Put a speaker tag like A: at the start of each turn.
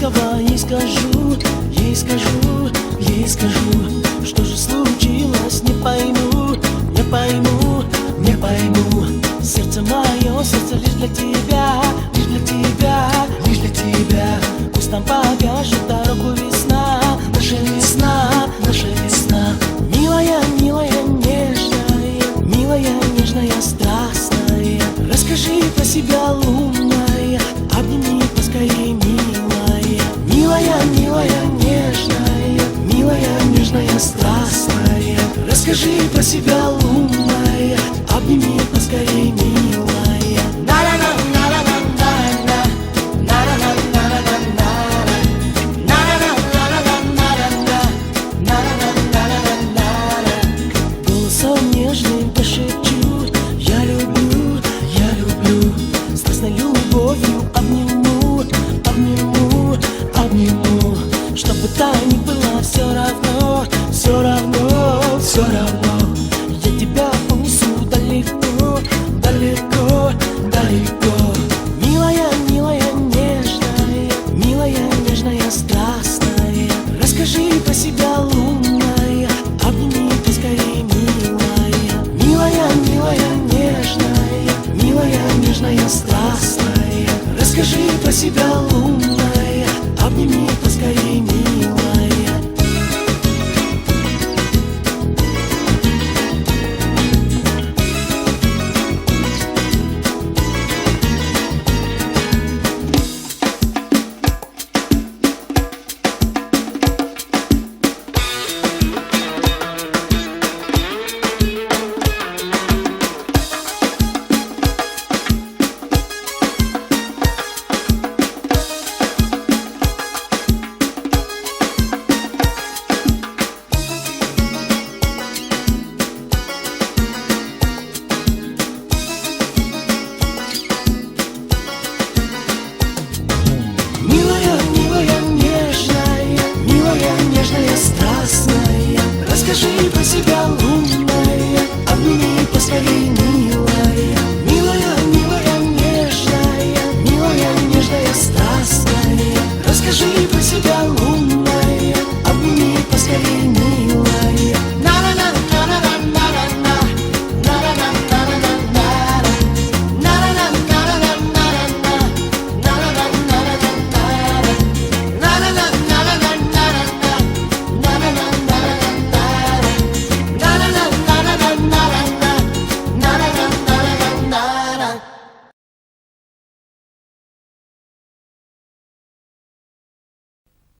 A: ласково ей скажу, ей скажу, ей скажу, что же случилось, не пойму, не пойму, не пойму. Сердце мое, сердце лишь для тебя, лишь для тебя, лишь для тебя. Пусть нам покажет дорогу весна, наша весна, наша весна. Милая, милая, нежная, милая, нежная, страстная, расскажи про себя, лунная, обними поскорей, милая. Милая, милая, нежная, милая, нежная, страстная, расскажи про себя, лунная, обними поскорей, милая. Голосом нежным пошепчу: я люблю, я люблю. Страстной любовью обниму, обниму, обниму. Что бы то ни было, все равно, все равно, все равно. Я тебя унесу далеко, далеко, далеко. Милая, милая, нежная, милая, нежная, страстная, расскажи про себя, лунная, обними поскорей, милая. Милая, милая, нежная, милая, нежная, страстная, расскажи про себя, лунная, обними поскорей, милая.